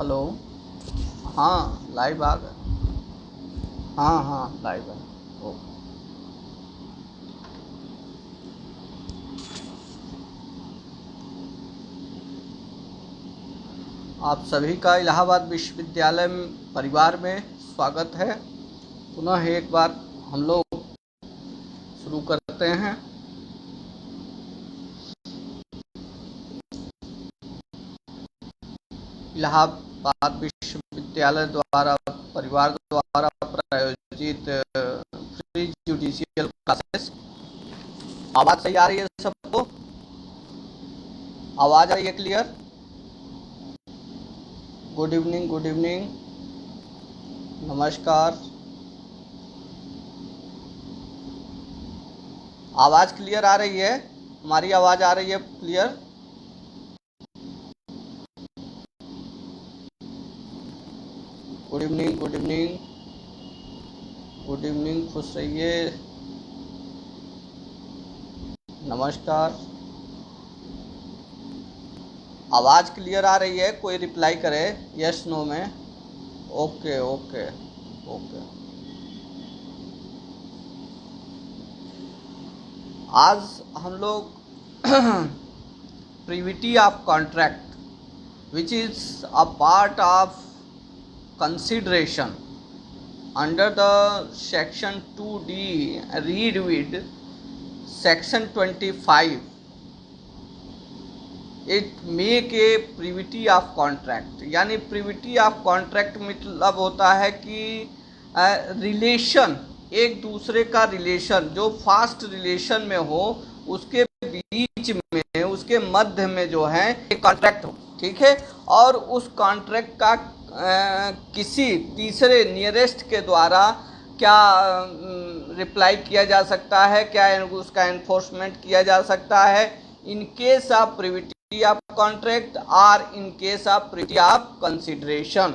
Hello. हाँ live आ गए। हाँ हाँ लाइव है। ओ, आप सभी का इलाहाबाद विश्वविद्यालय परिवार में स्वागत है। पुनः एक बार हम लोग शुरू करते हैं। इलाहाबाद विश्वविद्यालय द्वारा परिवार द्वारा प्रायोजित फ्री जुडिशियल क्लासेस। आवाज़ सही आ रही है सबको? आवाज़ आ रही है clear? Good evening, good evening, नमस्कार। आवाज़ क्लियर आ रही है? हमारी आवाज़ आ रही है clear? Good evening, good evening, good evening, खुश रहिए, नमस्कार। आवाज़ क्लियर आ रही है? कोई रिप्लाई करे यस नो में। Okay okay okay. आज हम लोग privity of contract which is a part of consideration under the section 2D read with section 25 it make a privity of contract. यानी प्रीविटी ऑफ कॉन्ट्रैक्ट मतलब होता है कि रिलेशन, एक दूसरे का रिलेशन जो फास्ट रिलेशन में हो उसके बीच में, उसके मध्य में जो है एक कॉन्ट्रैक्ट हो, ठीक है। और उस कॉन्ट्रैक्ट का किसी तीसरे नियरेस्ट के द्वारा क्या रिप्लाई किया जा सकता है, क्या उसका एनफोर्समेंट किया जा सकता है in case of privity of contract और in case of privity of consideration,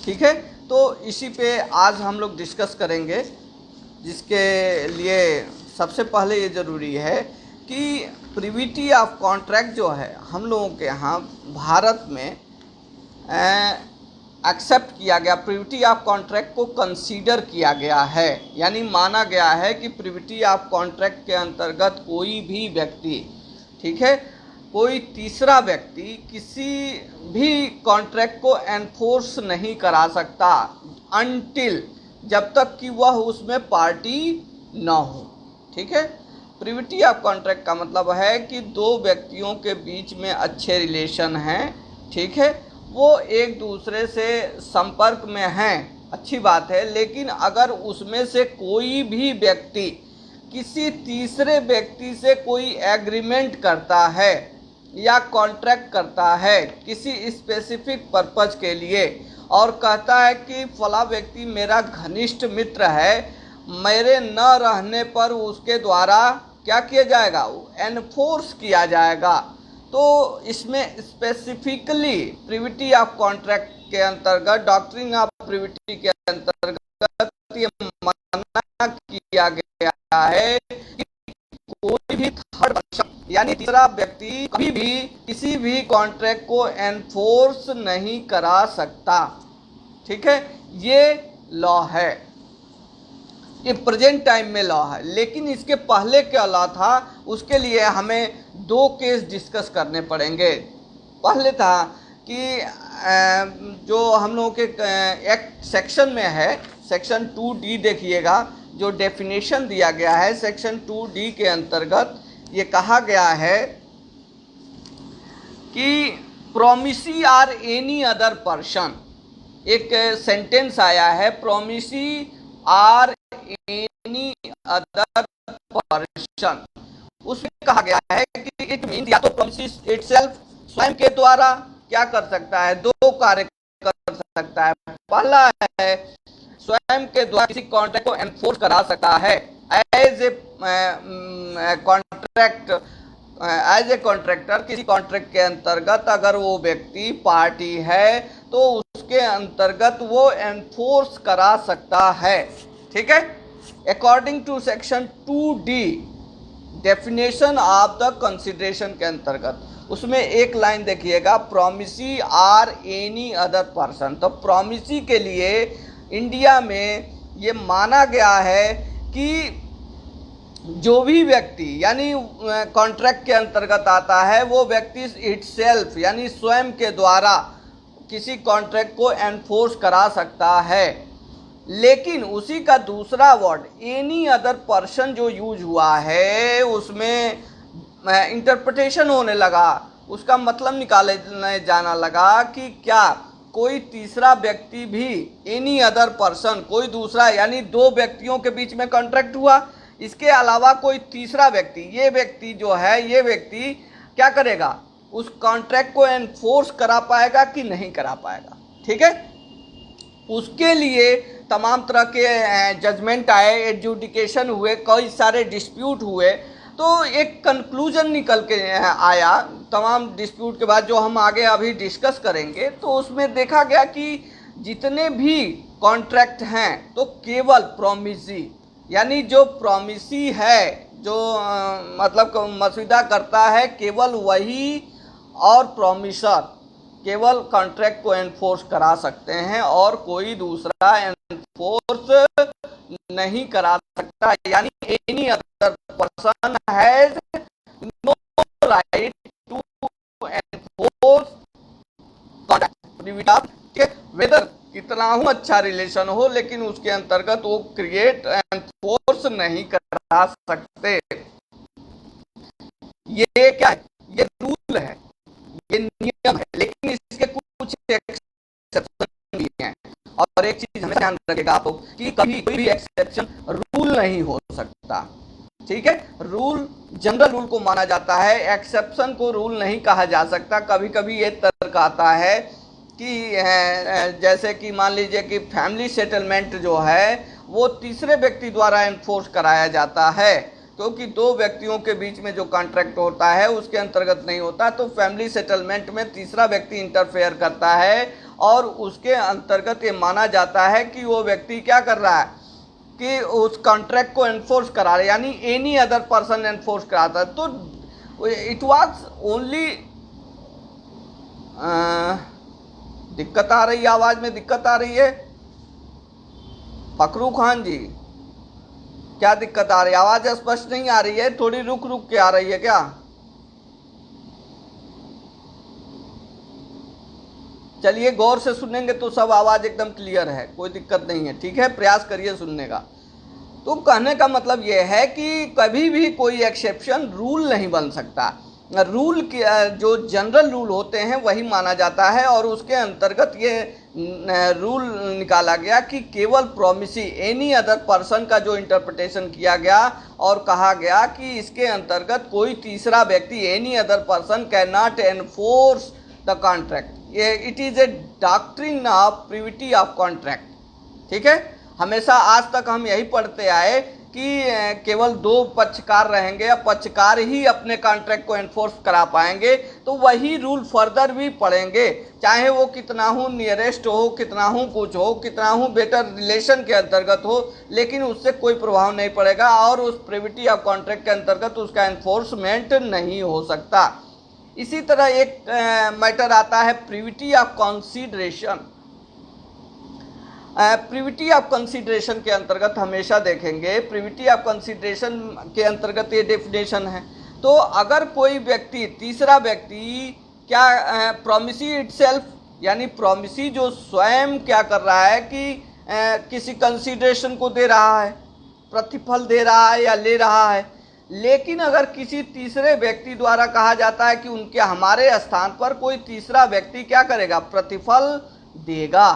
ठीक है। तो इसी पे आज हम लोग डिस्कस करेंगे, जिसके लिए सबसे पहले ये ज़रूरी है कि प्रीविटी ऑफ कॉन्ट्रैक्ट जो है हम लोगों के यहाँ भारत में एक्सेप्ट किया गया, प्रीविटी ऑफ कॉन्ट्रैक्ट को कंसीडर किया गया है। यानी माना गया है कि प्रीविटी ऑफ कॉन्ट्रैक्ट के अंतर्गत कोई भी व्यक्ति, ठीक है, कोई तीसरा व्यक्ति किसी भी कॉन्ट्रैक्ट को एनफोर्स नहीं करा सकता अनटिल, जब तक कि वह उसमें पार्टी न हो, ठीक है। प्रीविटी ऑफ कॉन्ट्रैक्ट का मतलब है कि दो व्यक्तियों के बीच में अच्छे रिलेशन हैं, ठीक है, वो एक दूसरे से संपर्क में हैं, अच्छी बात है। लेकिन अगर उसमें से कोई भी व्यक्ति किसी तीसरे व्यक्ति से कोई एग्रीमेंट करता है या कॉन्ट्रैक्ट करता है किसी स्पेसिफिक पर्पज के लिए और कहता है कि फला व्यक्ति मेरा घनिष्ठ मित्र है, मेरे न रहने पर उसके द्वारा क्या किया जाएगा, एनफोर्स किया जाएगा, तो इसमें स्पेसिफिकली प्रीविटी ऑफ कॉन्ट्रैक्ट के अंतर्गत, डॉक्ट्रिन ऑफ प्रीविटी के अंतर्गत ये मना किया गया है कि कोई भी थर्ड पर्सन यानी तीसरा व्यक्ति कभी भी किसी भी कॉन्ट्रैक्ट को एनफोर्स नहीं करा सकता, ठीक है। ये लॉ है, ये प्रेजेंट टाइम में लॉ है। लेकिन इसके पहले क्या लॉ था, उसके लिए हमें दो केस डिस्कस करने पड़ेंगे। पहले था कि जो हम लोगों के एक्ट सेक्शन में है, सेक्शन 2D देखिएगा, जो डेफिनेशन दिया गया है सेक्शन 2D के अंतर्गत ये कहा गया है कि promisee or any other person, एक सेंटेंस आया है, promisee or any other person, उसमें कहा गया है कि इट मीन या तो प्रोमिस इटसेल्फ स्वयं के द्वारा क्या कर सकता है, दो कार्य कर सकता है। पहला है स्वयं के द्वारा किसी कॉन्ट्रैक्ट को एनफोर्स करा सकता है as a contract, as a contractor, किसी कॉन्ट्रैक्ट के अंतर्गत अगर वो व्यक्ति पार्टी है तो उसके अंतर्गत वो एनफोर्स करा सकता है, ठीक है। According to section 2D definition of the consideration के अंतर्गत उसमें एक लाइन देखिएगा, promisee or any other person. तो प्रोमिसी के लिए इंडिया में ये माना गया है कि जो भी व्यक्ति यानी कॉन्ट्रैक्ट के अंतर्गत आता है वो व्यक्ति इटसेल्फ यानी स्वयं के द्वारा किसी कॉन्ट्रैक्ट को एनफोर्स करा सकता है। लेकिन उसी का दूसरा वर्ड एनी अदर पर्सन जो यूज हुआ है उसमें इंटरप्रिटेशन होने लगा, उसका मतलब निकाले जाना लगा कि क्या कोई तीसरा व्यक्ति भी, एनी अदर पर्सन कोई दूसरा, यानी दो व्यक्तियों के बीच में कॉन्ट्रैक्ट हुआ, इसके अलावा कोई तीसरा व्यक्ति, ये व्यक्ति जो है ये व्यक्ति क्या करेगा, उस कॉन्ट्रैक्ट को एनफोर्स करा पाएगा कि नहीं करा पाएगा। ठीक है, उसके लिए तमाम तरह के जजमेंट आए, एडजुडिकेशन हुए, कई सारे डिस्प्यूट हुए, तो एक कंक्लूजन निकल के आया तमाम डिस्प्यूट के बाद, जो हम आगे अभी डिस्कस करेंगे। तो उसमें देखा गया कि जितने भी कॉन्ट्रैक्ट हैं तो केवल प्रोमिसी यानी जो प्रोमिसी है, जो मतलब मसविदा करता है, केवल वही और प्रोमिसर केवल कॉन्ट्रैक्ट को एनफोर्स करा सकते हैं और कोई दूसरा एनफोर्स नहीं करा सकता। यानी any other person has no right to enforce contract, whether कितना हो अच्छा रिलेशन हो, लेकिन उसके अंतर्गत वो क्रिएट एनफोर्स नहीं करा सकते। ये क्या है, ये रूल है, ये नियम है, लेकिन इसके कुछ एक्सेप्शन भी हैं। और एक चीज हमें ध्यान रखेगा आप लोग कि कभी कोई भी एक्सेप्शन रूल नहीं हो सकता। ठीक है, रूल जनरल रूल को माना जाता है, एक्सेप्शन को रूल नहीं कहा जा सकता। कभी कभी ये तर्क आता है कि जैसे कि मान लीजिए कि फैमिली सेटलमेंट जो है वो तीसरे व्यक्ति द्वारा एनफोर्स कराया जाता है, क्योंकि दो व्यक्तियों के बीच में जो कॉन्ट्रैक्ट होता है उसके अंतर्गत नहीं होता, तो फैमिली सेटलमेंट में तीसरा व्यक्ति इंटरफेयर करता है और उसके अंतर्गत ये माना जाता है कि वो व्यक्ति क्या कर रहा है कि उस कॉन्ट्रैक्ट को एनफोर्स करा रहे, यानी एनी अदर पर्सन एनफोर्स कराता है। तो इट वाज ओनली, दिक्कत आ रही है, आवाज में दिक्कत आ रही है फकरू खान जी, क्या दिक्कत आ रही है? आवाज स्पष्ट नहीं आ रही है, थोड़ी रुक रुक के आ रही है क्या? चलिए गौर से सुनेंगे तो सब आवाज एकदम क्लियर है, कोई दिक्कत नहीं है। ठीक है, प्रयास करिए सुनने का। तो कहने का मतलब यह है कि कभी भी कोई एक्सेप्शन रूल नहीं बन सकता। रूल जो जनरल रूल होते हैं वही माना जाता है, और उसके अंतर्गत ये रूल निकाला गया कि केवल प्रोमिसी एनी अदर पर्सन का जो इंटरप्रिटेशन किया गया और कहा गया कि इसके अंतर्गत कोई तीसरा व्यक्ति, any other person can not enforce the contract. ये it is a doctrine of privity of contract. ठीक है, हमेशा आज तक हम यही पढ़ते आए कि केवल दो पक्षकार रहेंगे या पक्षकार ही अपने कॉन्ट्रैक्ट को एनफोर्स करा पाएंगे, तो वही रूल फर्दर भी पढ़ेंगे, चाहे वो कितना हो नियरेस्ट हो, कितना हो कुछ हो, कितना हो बेटर रिलेशन के अंतर्गत हो, लेकिन उससे कोई प्रभाव नहीं पड़ेगा और उस प्रिविटी ऑफ कॉन्ट्रैक्ट के अंतर्गत उसका एनफोर्समेंट नहीं हो सकता। इसी तरह एक मैटर आता है privity of consideration. Privity of consideration के अंतर्गत हमेशा देखेंगे, प्रिविटी ऑफ कंसीडरेशन के अंतर्गत ये डेफिनेशन है। तो अगर कोई व्यक्ति, तीसरा व्यक्ति क्या प्रोमिसी इटसेल्फ, यानी प्रोमिसी जो स्वयं क्या कर रहा है कि किसी कंसीडरेशन को दे रहा है, प्रतिफल दे रहा है या ले रहा है, लेकिन अगर किसी तीसरे व्यक्ति द्वारा कहा जाता है कि उनके हमारे स्थान पर कोई तीसरा व्यक्ति क्या करेगा, प्रतिफल देगा,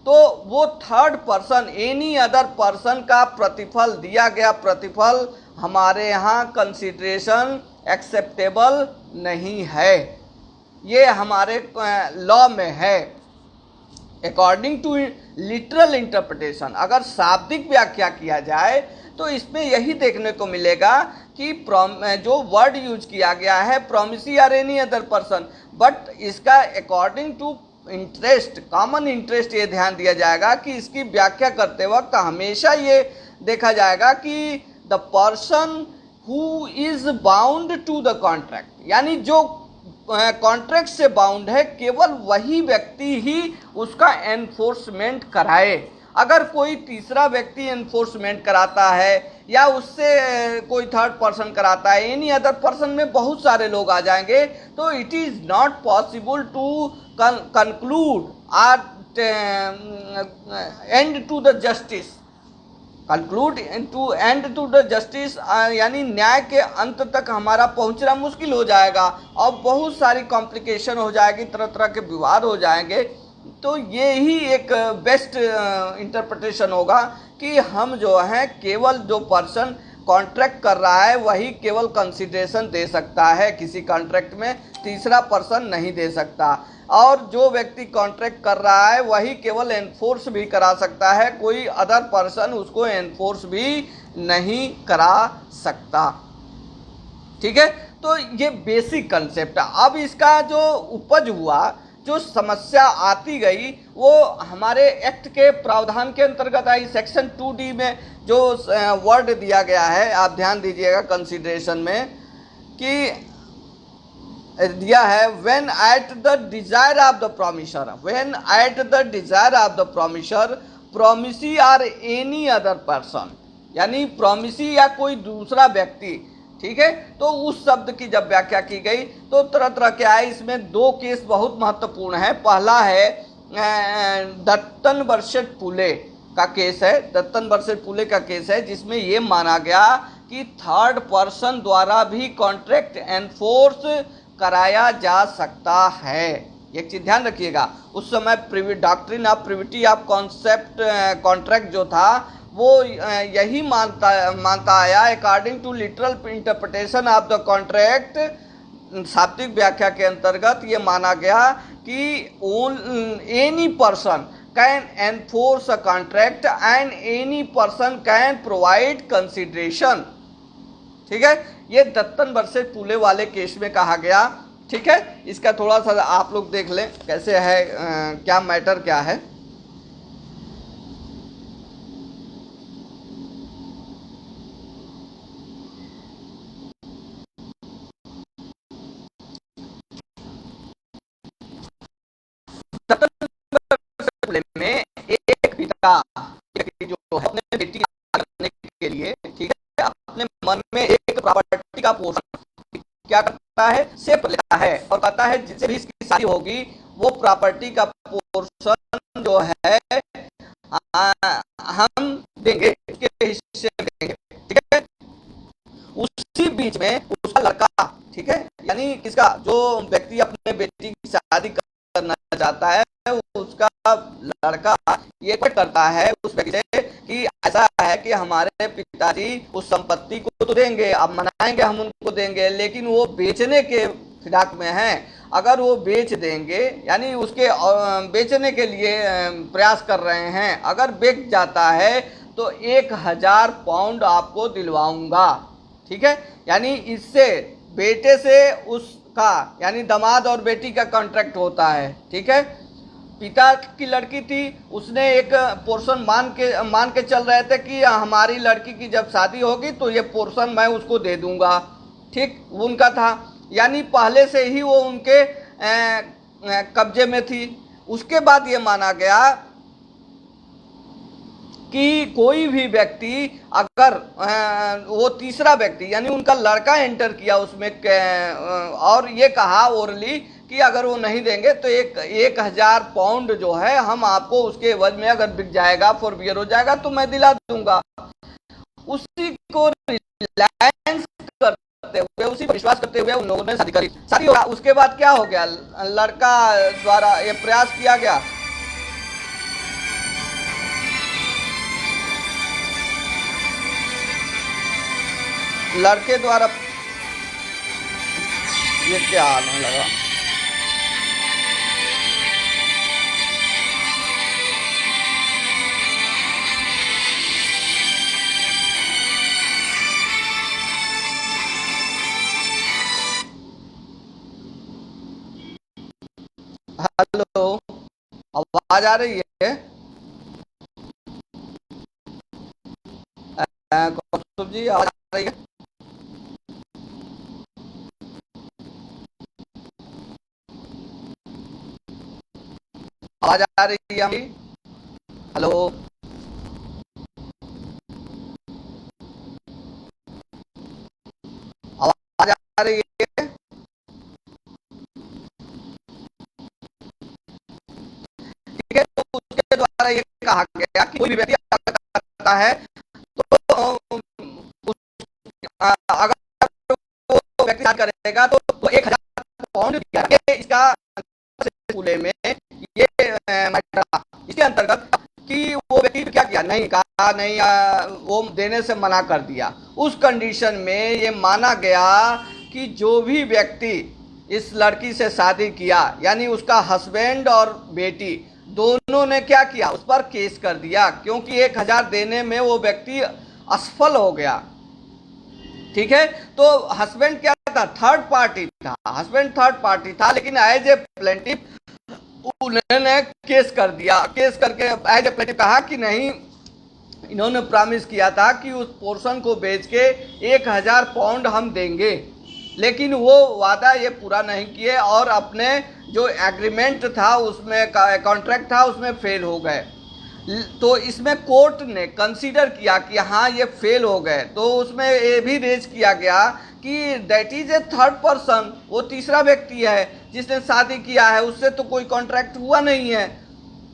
तो वो third person, any other person का प्रतिफल, दिया गया प्रतिफल हमारे यहाँ कंसीडरेशन एक्सेप्टेबल नहीं है। ये हमारे लॉ में है। अकॉर्डिंग टू लिटरल इंटरप्रिटेशन, अगर शाब्दिक व्याख्या किया जाए तो इसमें यही देखने को मिलेगा कि जो वर्ड यूज किया गया है प्रोमिसी और एनी अदर पर्सन, बट इसका according to interest, common interest, ये ध्यान दिया जाएगा कि इसकी व्याख्या करते वक्त हमेशा ये देखा जाएगा कि the person who is bound to the contract, यानी जो कॉन्ट्रैक्ट से बाउंड है केवल वही व्यक्ति ही उसका एनफोर्समेंट कराए। अगर कोई तीसरा व्यक्ति एनफोर्समेंट कराता है या उससे कोई थर्ड पर्सन कराता है, एनी अदर पर्सन में बहुत सारे लोग आ जाएंगे, तो it is not possible to conclude or end to the justice, conclude to end to the justice, यानी न्याय के अंत तक हमारा पहुंचना मुश्किल हो जाएगा और बहुत सारी कॉम्प्लिकेशन हो जाएगी, तरह तरह के विवाद हो जाएंगे। तो ये ही एक बेस्ट इंटरप्रिटेशन होगा कि हम जो है केवल जो पर्सन कॉन्ट्रैक्ट कर रहा है वही केवल कंसिडरेशन दे सकता है किसी कॉन्ट्रैक्ट में, तीसरा पर्सन नहीं दे सकता। और जो व्यक्ति कॉन्ट्रैक्ट कर रहा है वही केवल एनफोर्स भी करा सकता है, कोई अदर पर्सन उसको एनफोर्स भी नहीं करा सकता। ठीक है, तो ये बेसिक कंसेप्ट है। अब इसका जो उपज हुआ, जो समस्या आती गई, वो हमारे एक्ट के प्रावधान के अंतर्गत आई। सेक्शन 2D में जो वर्ड दिया गया है, आप ध्यान दीजिएगा कंसिडरेशन में, कि दिया है when at the desire of the promisor, when at the desire of the promisor, promisee or any other person, यानी प्रोमिसी या कोई दूसरा व्यक्ति। ठीक है, तो उस शब्द की जब व्याख्या की गई तो तरह तरह के आए। इसमें दो केस बहुत महत्वपूर्ण है। पहला है दत्तन वर्सेस पुले का केस है, दत्तन वर्सेस पुले का केस है, जिसमें ये माना गया कि थर्ड पर्सन द्वारा भी कॉन्ट्रैक्ट एनफोर्स कराया जा सकता है। एक चीज ध्यान रखिएगा, उस समय doctrine of privity of concept contract जो था वो यही मानता आया, according to literal interpretation of the contract, शाब्दिक व्याख्या के अंतर्गत ये माना गया कि any person can enforce a contract and any person can provide consideration. ठीक है, ये दत्तन वर्सेस पुले वाले केस में कहा गया। ठीक है, इसका थोड़ा सा आप लोग देख लें कैसे है, क्या मैटर क्या है। में एक पिता जो है अपने बेटी करने के लिए, ठीक है, अपने मन में एक प्रॉपर्टी का पोर्शन क्या करता है, सेफ लेता है और कहता है जिससे भी इसकी शादी होगी वो प्रॉपर्टी का पोर्शन जो है हम देंगे, इसके हिस्से देंगे। ठीक है, उसी बीच में उसका लड़का, ठीक है, यानी किसका, जो व्यक्ति अपने बेटी की शादी करना चाहता है उसका लड़का ये करता है उस व्यक्ति से कि ऐसा है कि हमारे पिताजी उस संपत्ति को तो देंगे, अब मनाएंगे हम उनको देंगे, लेकिन वो बेचने के फिराक में हैं। अगर वो बेच देंगे, यानी उसके बेचने के लिए प्रयास कर रहे हैं, अगर बेच जाता है तो 1000 पाउंड आपको दिलवाऊंगा। ठीक है, यानी इससे बेटे से उसका, यानी दामाद और बेटी का कॉन्ट्रैक्ट होता है। ठीक है, पिता की लड़की थी, उसने एक पोर्शन मान के चल रहे थे कि हमारी लड़की की जब शादी होगी तो ये पोर्शन मैं उसको दे दूंगा। ठीक, उनका था, यानी पहले से ही वो उनके कब्जे में थी। उसके बाद ये माना गया कि कोई भी व्यक्ति अगर वो तीसरा व्यक्ति यानी उनका लड़का एंटर किया उसमें और ये कहा ओरली कि अगर वो नहीं देंगे तो 1000 पाउंड जो है हम आपको उसके एवज में अगर बिक जाएगा, फॉरबियर हो जाएगा तो मैं दिला दूंगा। उसी को रिलायंस करते हुए, उसी पर विश्वास करते हुए उन लोगों ने शादी करी। शादी होगा, उसके बाद क्या हो गया, लड़का द्वारा ये प्रयास किया गया, लड़के द्वारा, ये क्या आने लगा, हेलो, आवाज आ रही है? कौस्तुभ जी आवाज आ रही है? आवाज आ रही है हमें? हेलो, आवाज आ रही है? ठीक है, तो उसके द्वारा ये कहा गया कि कोई भी व्यक्ति करता है तो अगर वो व्यक्ति करेगा तो 1,000 पाउंड इसका खुले में ये इसके अंतर्गत कि वो व्यक्ति क्या किया, नहीं कहा, नहीं वो देने से मना कर दिया। उस कंडीशन में ये माना गया कि जो भी व्यक्ति इस लड़की से शादी किया, यानी उसका हस्बैंड और बेटी दोनों ने क्या किया, उस पर केस कर दिया, क्योंकि 1,000 देने में वो व्यक्ति असफल हो गया। ठीक है, तो हस्बैंड क्या था, थर्ड पार्टी था, हस्बैंड थर्ड पार्टी था, लेकिन एज ए प्लेंटिफ उन्होंने केस कर दिया। केस करके एज ए प्लेंटिफ कहा कि नहीं, इन्होंने प्रॉमिस किया था कि उस पोर्शन को बेच के 1,000 पाउंड हम देंगे, लेकिन वो वादा ये पूरा नहीं किए और अपने जो एग्रीमेंट था उसमें, कॉन्ट्रैक्ट था उसमें फेल हो गए। तो इसमें कोर्ट ने कंसीडर किया कि हाँ ये फेल हो गए, तो उसमें ये भी रेज किया गया कि that is a third person, वो तीसरा व्यक्ति है जिसने शादी किया है, उससे तो कोई कॉन्ट्रैक्ट हुआ नहीं है।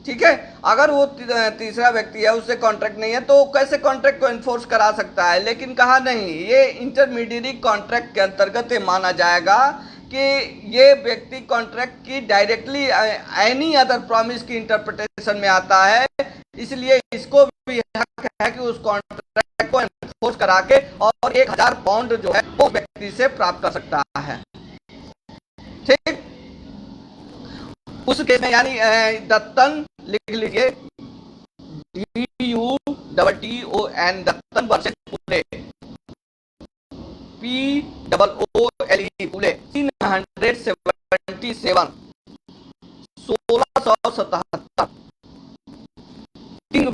ठीक है, अगर वो तीसरा व्यक्ति है, उससे कॉन्ट्रैक्ट नहीं है, तो कैसे कॉन्ट्रैक्ट को इन्फोर्स करा सकता है। लेकिन कहा नहीं, ये इंटरमीडिएट कॉन्ट्रैक्ट के अंतर्गत ये माना जाएगा कि ये व्यक्ति कॉन्ट्रैक्ट की डायरेक्टली एनी अदर प्रॉमिस की इंटरप्रिटेशन में आता है, इसलिए इसको भी हक है कि उस कॉन्ट्रैक्ट को एनफोर्स करा के और 1,000 पाउंड जो है वो व्यक्ति से प्राप्त कर सकता है। ठीक, उस केस में यानी दत्तन लिख लीजिए, DUTTON, दत्तन versus Pune, POOLE, Pune 377 1677 king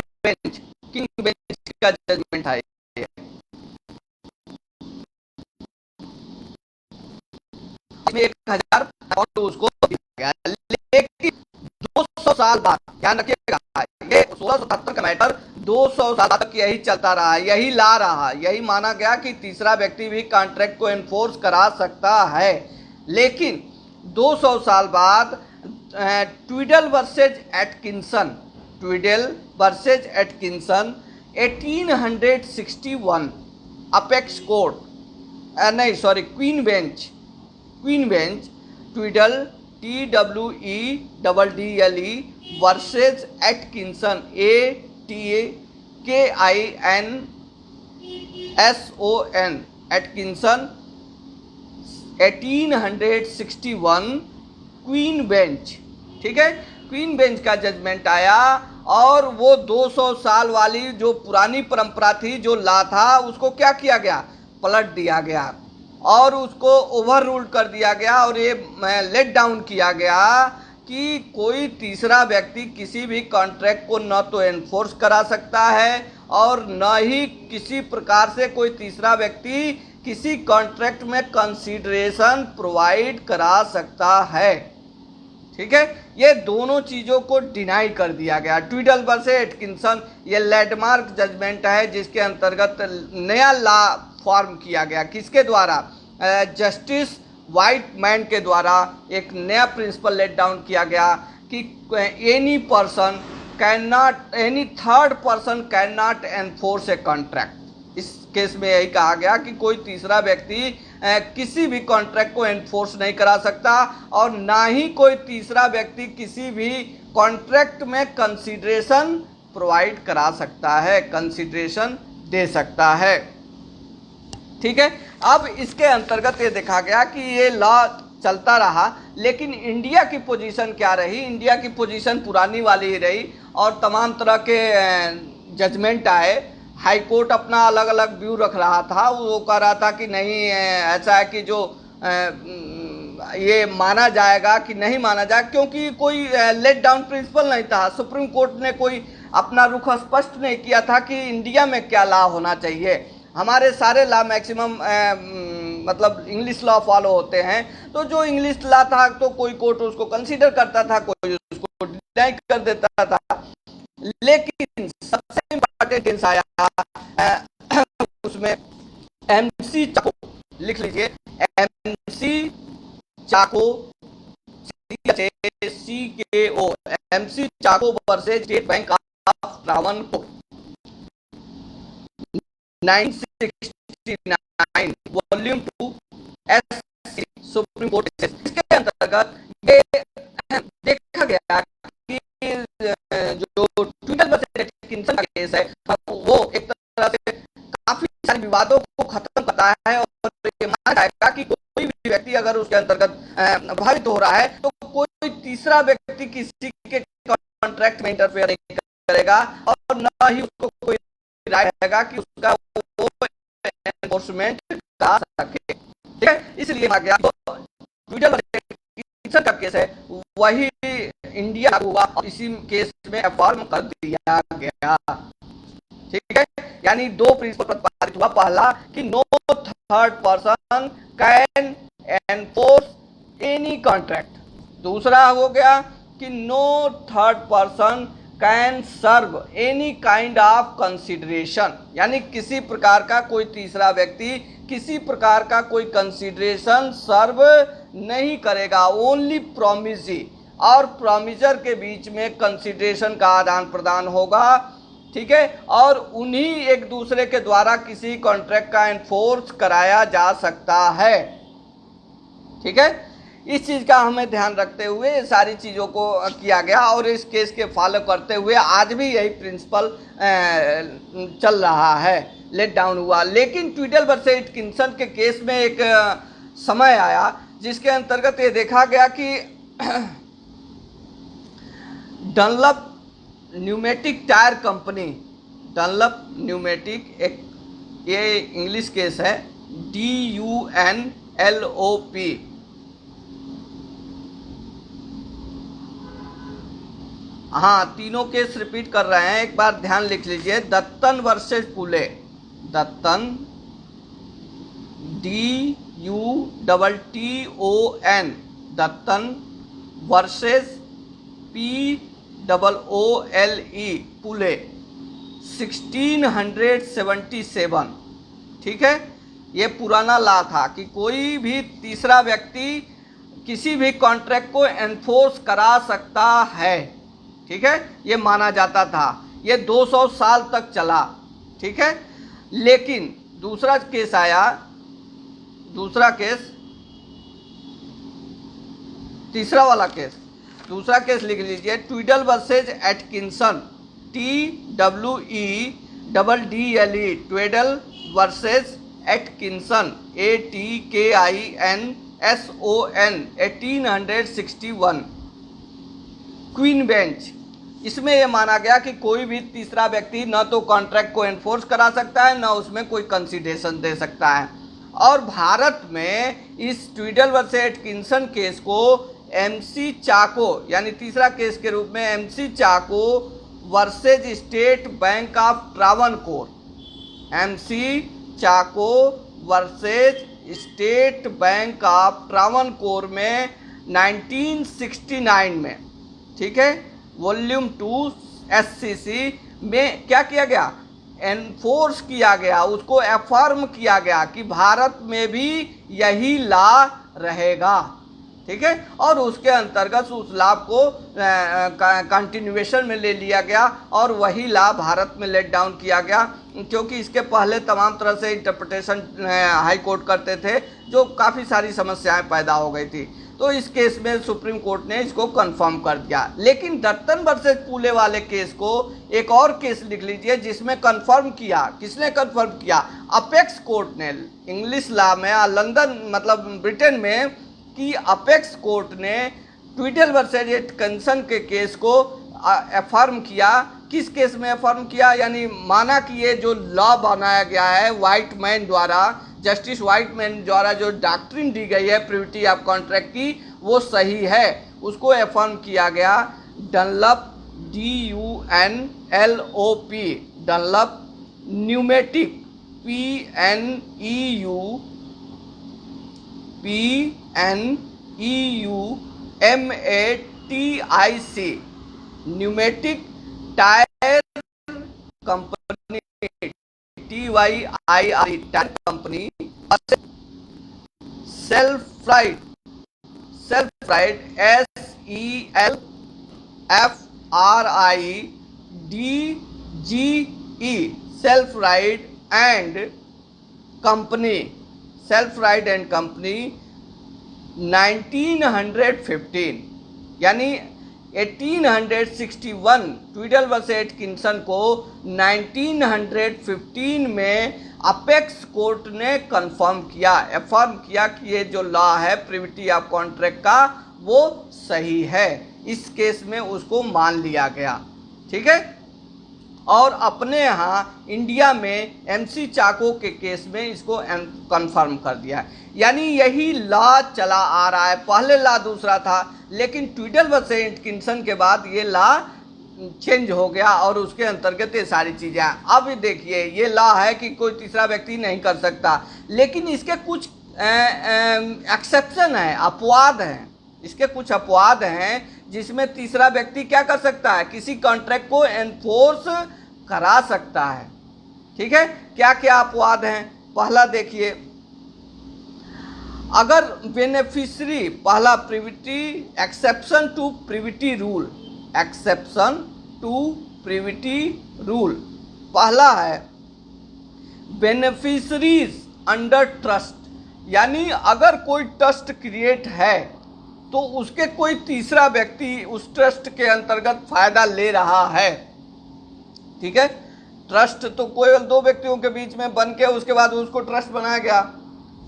bench का जजमेंट है। इसमें 1,000 पाउंड उसको दिया गया, लेकिन 200 साल बाद, ध्यान रखिएगा, ये 1677 का मैटर 200 साल तक यही चलता रहा, यही ला रहा, यही माना गया कि तीसरा व्यक्ति भी कॉन्ट्रैक्ट को एनफोर्स करा सकता है। लेकिन 200 साल बाद Tweddle versus Atkinson, Tweddle versus Atkinson 1861 apex court, नहीं sorry, queen bench Tweddle TWEDDLE versus Atkinson ATKINSON Atkinson 1861 queen bench. ठीक है, क्वीन बेंच का जजमेंट आया और वो 200 साल वाली जो पुरानी परंपरा थी, जो लॉ था, उसको क्या किया गया, पलट दिया गया और उसको ओवर रूल कर दिया गया और ये लेट डाउन किया गया कि कोई तीसरा व्यक्ति किसी भी कॉन्ट्रैक्ट को न तो एनफोर्स करा सकता है और न ही किसी प्रकार से कोई तीसरा व्यक्ति किसी कॉन्ट्रैक्ट में कंसीडरेशन प्रोवाइड करा सकता है। ठीक है, ये दोनों चीज़ों को डिनाई कर दिया गया। ट्विडल वर्सेस एटकिंसन ये लैंडमार्क जजमेंट है, जिसके अंतर्गत नया लॉ फॉर्म किया गया, किसके द्वारा, जस्टिस वाइट मैन के द्वारा एक नया प्रिंसिपल लेट डाउन किया गया कि any person can not, any third person can not enforce a contract. इस केस में यही कहा गया कि कोई तीसरा व्यक्ति किसी भी कॉन्ट्रैक्ट को एनफोर्स नहीं करा सकता और ना ही कोई तीसरा व्यक्ति किसी भी कॉन्ट्रैक्ट में कंसीडरेशन प्रोवाइड करा सकता है, कंसीडरेशन दे सकता है। ठीक है, अब इसके अंतर्गत ये देखा गया कि ये लॉ चलता रहा, लेकिन इंडिया की पोजीशन क्या रही, इंडिया की पोजीशन पुरानी वाली ही रही और तमाम तरह के जजमेंट आए। हाई कोर्ट अपना अलग अलग व्यू रख रहा था, वो कह रहा था कि नहीं ऐसा है कि जो ये माना जाएगा कि नहीं माना जाएगा, क्योंकि कोई लेट डाउन प्रिंसिपल नहीं था। सुप्रीम कोर्ट ने कोई अपना रुख स्पष्ट नहीं किया था कि इंडिया में क्या लॉ होना चाहिए। हमारे सारे लॉ मैक्सिमम मतलब इंग्लिश लॉ फॉलो होते हैं, तो जो इंग्लिश लॉ था तो कोई कोर्ट उसको कंसीडर करता था, कोई उसको डिनाई कर देता था। लेकिन सबसे इंपॉर्टेंट केस आया उसमें एमसी चाको, लिख लीजिए MC Chacko, CKO, MC Chacko versus state bank of Travancore 1969 volume 2 SC Supreme Court. इसके अंतर्गत ये देखा गया कि जो ट्विटर वर्सेज एटकिंसन का केस है वो एक तरह से काफी सारे विवादों को खत्म करता है और ये माना जाएगा कि कोई भी व्यक्ति अगर उसके अंतर्गत प्रभावित हो रहा है तो कोई तीसरा व्यक्ति किसी के कॉन्ट्रैक्ट में इंटरफेयर नहीं करेगा और न ही उसको कोई राय रहेगा कि उसका वो एनफोर्समेंट कर सके। ठीक है, इसलिए माना गया ट्विटर वर्सेज का केस है वही इंडिया हुआ और इसी केस में अफॉर्म कर दिया गया। ठीक है, यानी दो प्रिंसिपल प्रतिपादित हुआ। पहला कि no third person can enforce any contract. दूसरा हो गया कि no third person can serve any kind of consideration, यानी किसी प्रकार का कोई तीसरा व्यक्ति किसी प्रकार का कोई कंसिडरेशन सर्व नहीं करेगा। ओनली प्रोमिसी और प्रोमिजर के बीच में कंसिडरेशन का आदान प्रदान होगा। ठीक है, और उन्हीं एक दूसरे के द्वारा किसी कॉन्ट्रैक्ट का एनफोर्स कराया जा सकता है। ठीक है, इस चीज का हमें ध्यान रखते हुए सारी चीजों को किया गया और इस केस के फॉलो करते हुए आज भी यही प्रिंसिपल चल रहा है, लेट डाउन हुआ। लेकिन ट्विटर वर्सेज एटकिंसन के केस में एक समय आया जिसके अंतर्गत ये देखा गया कि Dunlop pneumatic tyre company, Dunlop pneumatic, एक ये इंग्लिश केस है, DUNLOP, हाँ तीनों केस रिपीट कर रहे हैं, एक बार ध्यान लिख लीजिए। दत्तन वर्सेज पुले, दत्तन DUTTON, दत्तन वर्सेज POOLE पुले 1677। ठीक है, ये पुराना लॉ था कि कोई भी तीसरा व्यक्ति किसी भी कॉन्ट्रैक्ट को एनफोर्स करा सकता है। ठीक है, ये माना जाता था, ये 200 साल तक चला। ठीक है, लेकिन दूसरा केस आया, दूसरा केस, तीसरा वाला केस, दूसरा केस लिख लीजिए, Tweddle versus Atkinson, TWEDDLE, Tweddle versus Atkinson, ATKINSON 1861, queen bench. इसमें यह माना गया कि कोई भी तीसरा व्यक्ति न तो कॉन्ट्रैक्ट को एनफोर्स करा सकता है न उसमें कोई कंसिडरेशन दे सकता है। और भारत में इस ट्विडल वर्सेज एटकिंसन केस को MC चाको, यानी तीसरा केस के रूप में MC Chacko versus state bank of Travancore, MC Chacko versus state bank of Travancore में 1969 में, ठीक है, वॉल्यूम 2 SCC में क्या किया गया, एनफोर्स किया गया, उसको अफर्म किया गया कि भारत में भी यही लॉ रहेगा। ठीक है, और उसके अंतर्गत उस लॉ को कंटिन्यूएशन में ले लिया गया और वही लॉ भारत में लेट डाउन किया गया, क्योंकि इसके पहले तमाम तरह से इंटरप्रिटेशन हाई कोर्ट करते थे जो काफ़ी सारी समस्याएं पैदा हो गई थी। तो इस केस में सुप्रीम कोर्ट ने इसको कंफर्म कर दिया। लेकिन दत्तन वर्सेज पुले वाले केस को एक और केस लिख लीजिए जिसमें कंफर्म किया, किसने कंफर्म किया, अपेक्स कोर्ट ने, इंग्लिश लॉ में, लंदन मतलब ब्रिटेन में, कि अपेक्स कोर्ट ने ट्विडल वर्सेज एटकिंसन के केस को अफर्म किया। किस केस में अफर्म किया, यानी माना कि ये जो लॉ बनाया गया है व्हाइटमैन द्वारा, जस्टिस व्हाइटमैन द्वारा जो डॉक्ट्रिन दी गई है प्रिविटी ऑफ कॉन्ट्रैक्ट की, वो सही है, उसको अफर्म किया गया। Dunlop DUNLOP, Dunlop pneumatic PNEUMATIC pneumatic tyre company, TYIRE tyre company, Selfridge SELFRIDE Selfridge and company 1915 यानी 1861 ट्विडल वर्सेस एटकिंसन को 1915 में अपेक्स कोर्ट ने अफर्म किया कि ये जो लॉ है प्रिविटी ऑफ कॉन्ट्रैक्ट का वो सही है। इस केस में उसको मान लिया गया, ठीक है। और अपने यहाँ इंडिया में MC चाको के केस में इसको कन्फर्म कर दिया। यानी यही लॉ चला आ रहा है। पहले लॉ दूसरा था, लेकिन ट्विडल वर्सेस एटकिंसन के बाद ये लॉ चेंज हो गया और उसके अंतर्गत ये सारी चीज़ें हैं। अब देखिए ये लॉ है कि कोई तीसरा व्यक्ति नहीं कर सकता, लेकिन इसके कुछ एक्सेप्शन है, अपवाद हैं। इसके कुछ अपवाद हैं जिसमें तीसरा व्यक्ति क्या कर सकता है, किसी कॉन्ट्रैक्ट को एनफोर्स करा सकता है, ठीक है। क्या क्या अपवाद हैं? पहला देखिए, अगर बेनिफिशियरी, पहला privity, exception to privity rule, पहला है बेनिफिशरीज अंडर ट्रस्ट, यानी अगर कोई ट्रस्ट क्रिएट है तो उसके कोई तीसरा व्यक्ति उस ट्रस्ट के अंतर्गत फायदा ले रहा है, ठीक है। ट्रस्ट तो कोई दो व्यक्तियों के बीच में बन के उसके बाद उसको ट्रस्ट बनाया गया,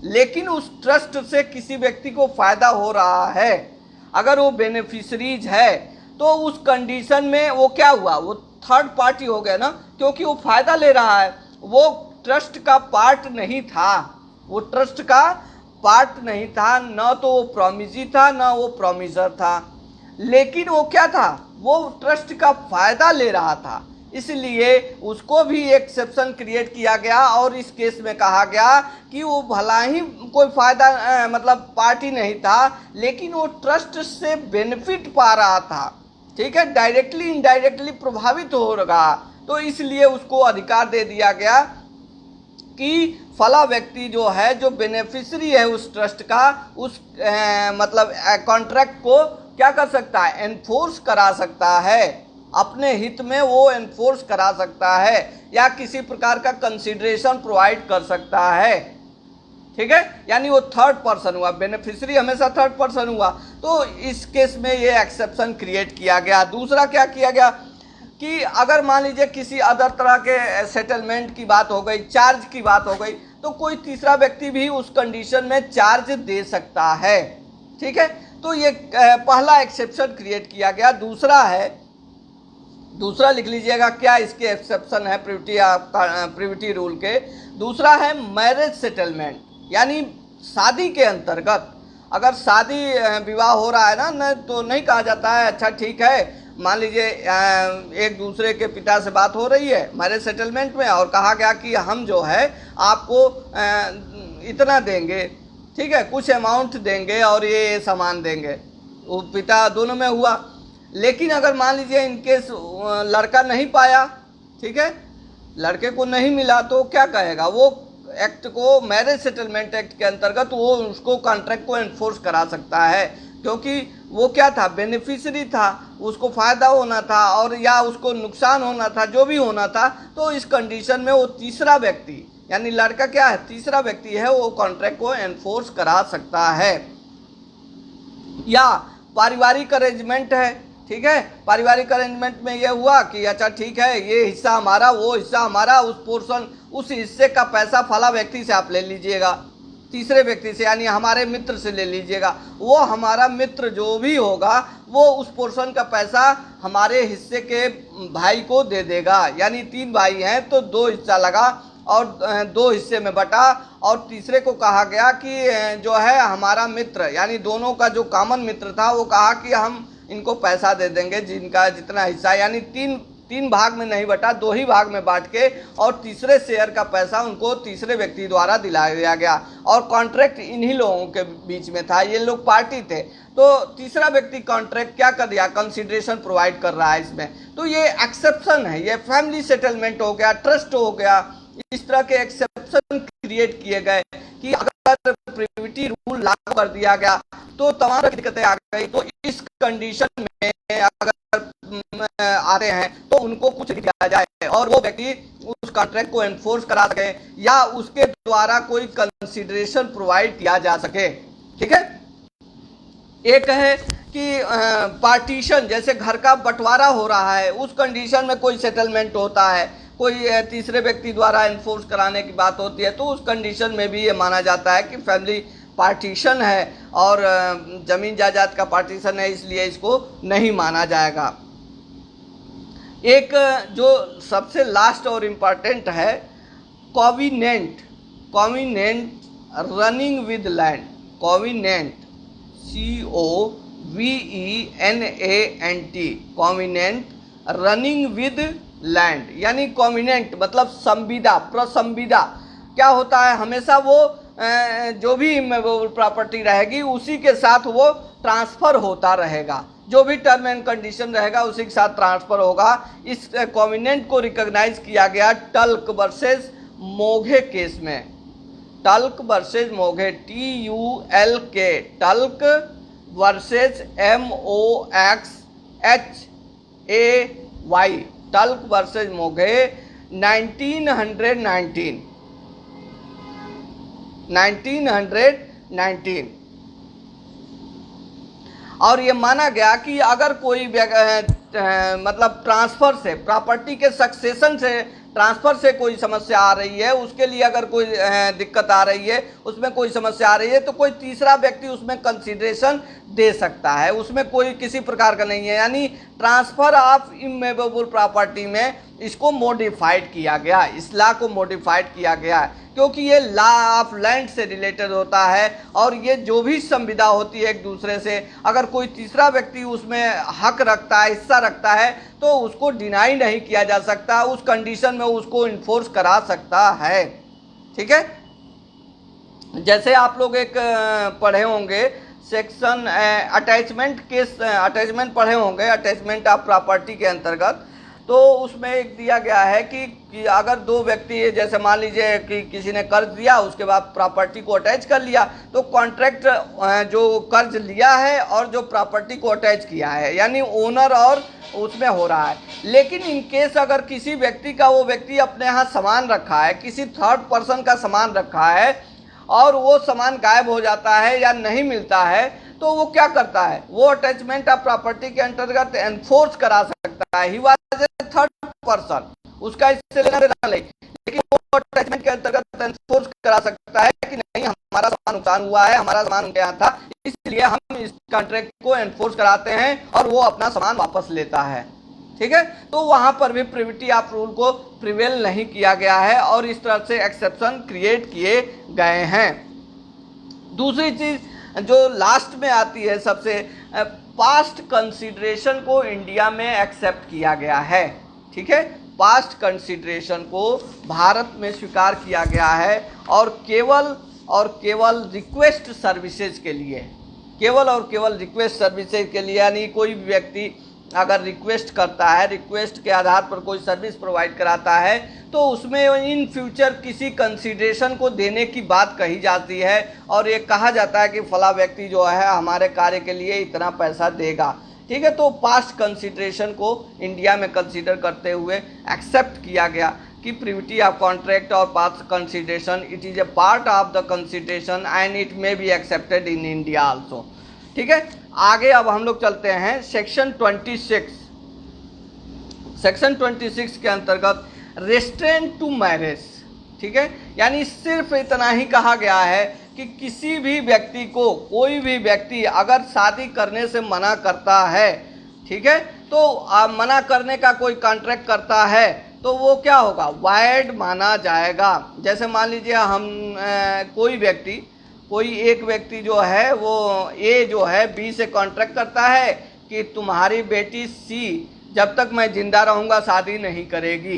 लेकिन उस ट्रस्ट से किसी व्यक्ति को फायदा हो रहा है, अगर वो बेनिफिशरीज है तो उस कंडीशन में वो क्या हुआ, वो थर्ड पार्टी हो गया ना, क्योंकि वो फायदा ले रहा है। वो ट्रस्ट का पार्ट नहीं था, वो ट्रस्ट का पार्ट नहीं था, न तो वो प्रॉमिजी था न वो प्रॉमिसर था, लेकिन वो क्या था, वो ट्रस्ट का फायदा ले रहा था, इसलिए उसको भी एक्सेप्शन क्रिएट किया गया। और इस केस में कहा गया कि वो भला ही कोई फायदा मतलब पार्टी नहीं था, लेकिन वो ट्रस्ट से बेनिफिट पा रहा था, ठीक है, डायरेक्टली इनडायरेक्टली प्रभावित हो रहा, तो इसलिए उसको अधिकार दे दिया गया कि फला व्यक्ति जो है, जो बेनिफिशियरी है उस ट्रस्ट का, उस मतलब कॉन्ट्रैक्ट को क्या कर सकता है, एनफोर्स करा सकता है, अपने हित में वो एनफोर्स करा सकता है या किसी प्रकार का कंसिडरेशन प्रोवाइड कर सकता है, ठीक है। यानी वो थर्ड पर्सन हुआ, बेनिफिशियरी हमेशा थर्ड पर्सन हुआ, तो इस केस में ये एक्सेप्शन क्रिएट किया गया। दूसरा क्या किया गया कि अगर मान लीजिए किसी अदर तरह के सेटलमेंट की बात हो गई, चार्ज की बात हो गई, तो कोई तीसरा व्यक्ति भी उस कंडीशन में चार्ज दे सकता है, ठीक है। तो ये पहला एक्सेप्शन क्रिएट किया गया। दूसरा लिख लीजिएगा क्या इसके एक्सेप्शन है प्रिविटी रूल के। दूसरा है मैरिज सेटलमेंट, यानी शादी के अंतर्गत अगर शादी विवाह हो रहा है ना, तो नहीं कहा जाता है अच्छा ठीक है, मान लीजिए एक दूसरे के पिता से बात हो रही है मैरिज सेटलमेंट में और कहा गया कि हम जो है आपको इतना देंगे, ठीक है, कुछ अमाउंट देंगे और ये सामान देंगे, वो पिता दोनों में हुआ। लेकिन अगर मान लीजिए इनकेस लड़का नहीं पाया, ठीक है, लड़के को नहीं मिला, तो क्या कहेगा, वो एक्ट को, मैरिज सेटलमेंट एक्ट के अंतर्गत वो उसको कॉन्ट्रैक्ट को एनफोर्स करा सकता है, क्योंकि वो क्या था, बेनिफिशियरी था, उसको फ़ायदा होना था और या उसको नुकसान होना था, जो भी होना था, तो इस कंडीशन में वो तीसरा व्यक्ति, यानी लड़का क्या है, तीसरा व्यक्ति है, वो कॉन्ट्रैक्ट को एनफोर्स करा सकता है। या पारिवारिक अरेंजमेंट है, ठीक है, पारिवारिक अरेंजमेंट में ये हुआ कि अच्छा ठीक है, ये हिस्सा हमारा, वो हिस्सा हमारा, उस पोर्शन, उस हिस्से का पैसा फला व्यक्ति से आप ले लीजिएगा, तीसरे व्यक्ति से, यानी हमारे मित्र से ले लीजिएगा, वो हमारा मित्र जो भी होगा वो उस पोर्शन का पैसा हमारे हिस्से के भाई को दे देगा, यानी 3 भाई हैं तो 2 हिस्सा लगा और 2 हिस्से में बटा, और तीसरे को कहा गया कि जो है हमारा मित्र, यानी दोनों का जो कॉमन मित्र था, वो कहा कि हम इनको पैसा दे देंगे जिनका जितना हिस्सा, यानी 3 भाग में नहीं बटा, 2 ही भाग में बांट के, और तीसरे शेयर का पैसा उनको तीसरे व्यक्ति द्वारा दिलाया गया। और कॉन्ट्रैक्ट इन्हीं लोगों के बीच में था, ये लोग पार्टी थे। तो तीसरा व्यक्ति कॉन्ट्रैक्ट क्या कर दिया, कंसिडरेशन प्रोवाइड कर रहा है इसमें। तो ये एक्सेप्शन है, ये फैमिली सेटलमेंट हो गया, ट्रस्ट हो गया, इस तरह के एक्सेप्शन क्रिएट किए गए कि अगर प्रिविटी रूल लागू कर दिया गया तो तमाम दिक्कतें आ गई। तो इस कंडीशन में अगर आते हैं तो उनको कुछ दिया जाए और वो व्यक्ति उस कॉन्ट्रैक्ट को एनफोर्स करा सके या उसके द्वारा कोई कंसिडरेशन प्रोवाइड किया जा सके। ठीक है, एक है कि पार्टीशन, जैसे घर का बंटवारा हो रहा है, उस कंडीशन में कोई सेटलमेंट होता है, कोई तीसरे व्यक्ति द्वारा एनफोर्स कराने की बात होती है, तो उस कंडीशन में भी ये माना जाता है कि फैमिली पार्टीशन है और जमीन जायदाद का पार्टीशन है, इसलिए इसको नहीं माना जाएगा। एक जो सबसे लास्ट और इम्पॉर्टेंट है, covenant, covenant running with land, covenant COVENANT, covenant running with land, यानी कॉविनेंट मतलब संविदा, प्रसंविदा। क्या होता है, हमेशा वो जो भी प्रॉपर्टी रहेगी उसी के साथ वो ट्रांसफ़र होता रहेगा, जो भी टर्म एंड कंडीशन रहेगा उसी के साथ ट्रांसफ़र होगा। इस कॉविनेंट को रिकॉग्नाइज किया गया टल्क वर्सेस मोघे केस में, talk versus Moghe, TULK, talk versus MOXHAY, talk versus Moghe 1919। और ये माना गया कि अगर कोई मतलब ट्रांसफ़र से, प्रॉपर्टी के सक्सेशन से, ट्रांसफ़र से कोई समस्या आ रही है, उसके लिए अगर कोई दिक्कत आ रही है, उसमें कोई समस्या आ रही है, तो कोई तीसरा व्यक्ति उसमें कंसिडरेशन दे सकता है, उसमें कोई किसी प्रकार का नहीं है। यानी ट्रांसफ़र ऑफ इमूवेबल प्रॉपर्टी में इसको मॉडिफाइड किया गया, इस लॉ को मॉडिफाइड किया गया है, क्योंकि ये लॉ ऑफ लैंड से रिलेटेड होता है और ये जो भी संविदा होती है एक दूसरे से, अगर कोई तीसरा व्यक्ति उसमें हक रखता है, हिस्सा रखता है, तो उसको डिनाई नहीं किया जा सकता, उस कंडीशन में उसको इन्फोर्स करा सकता है। ठीक है, जैसे आप लोग एक पढ़े होंगे सेक्शन अटैचमेंट केस, अटैचमेंट पढ़े होंगे, अटैचमेंट ऑफ प्रॉपर्टी के अंतर्गत। तो उसमें एक दिया गया है कि अगर 2 व्यक्ति, जैसे मान लीजिए कि किसी ने कर्ज दिया, उसके बाद प्रॉपर्टी को अटैच कर लिया, तो कॉन्ट्रैक्ट जो कर्ज लिया है और जो प्रॉपर्टी को अटैच किया है, यानी ओनर और उसमें हो रहा है। लेकिन इन केस अगर किसी व्यक्ति का, वो व्यक्ति अपने यहाँ सामान रखा है, किसी थर्ड पर्सन का सामान रखा है और वो सामान गायब हो जाता है या नहीं मिलता है, तो वो क्या करता है, वो अटैचमेंट ऑफ प्रॉपर्टी के अंतर्गत एनफोर्स करा सकता है। He was a third person, उसका इससे लेना देना नहीं, लेकिन वो अटैचमेंट के अंतर्गत एनफोर्स करा सकता है कि नहीं, हमारा सामान नुकसान हुआ है, हमारा सामान उनके यहाँ था, इसलिए हम इस कॉन्ट्रैक्ट को एनफोर्स कराते हैं और वो अपना सामान वापस लेता है। ठीक है, तो वहां पर भी प्रिविटी ऑफ रूल को प्रिवेल नहीं किया गया है और इस तरह से एक्सेप्शन क्रिएट किए गए हैं। दूसरी चीज जो लास्ट में आती है, सबसे पास्ट कंसिडरेशन को इंडिया में एक्सेप्ट किया गया है। ठीक है, पास्ट कंसिडरेशन को भारत में स्वीकार किया गया है और केवल रिक्वेस्ट सर्विसेज के लिए, केवल और केवल रिक्वेस्ट सर्विसेज के लिए, यानी कोई भी व्यक्ति अगर रिक्वेस्ट करता है, रिक्वेस्ट के आधार पर कोई सर्विस प्रोवाइड कराता है, तो उसमें इन फ्यूचर किसी कंसीडरेशन को देने की बात कही जाती है और ये कहा जाता है कि फला व्यक्ति जो है हमारे कार्य के लिए इतना पैसा देगा। ठीक है, तो पास्ट कंसीडरेशन को इंडिया में कंसीडर करते हुए एक्सेप्ट किया गया कि प्रिविटी ऑफ कॉन्ट्रैक्ट और past consideration, it is a part of the consideration and it may be accepted in India also. ठीक है, आगे अब हम लोग चलते हैं सेक्शन 26। सेक्शन 26 के अंतर्गत रेस्ट्रेंट टू मैरिज। ठीक है, यानी सिर्फ इतना ही कहा गया है कि किसी भी व्यक्ति को, कोई भी व्यक्ति अगर शादी करने से मना करता है, ठीक है, तो मना करने का कोई कॉन्ट्रैक्ट करता है तो वो क्या होगा, वाइड माना जाएगा। जैसे मान लीजिए हम कोई एक व्यक्ति जो है वो ए जो है बी से कॉन्ट्रैक्ट करता है कि तुम्हारी बेटी सी जब तक मैं जिंदा रहूंगा शादी नहीं करेगी।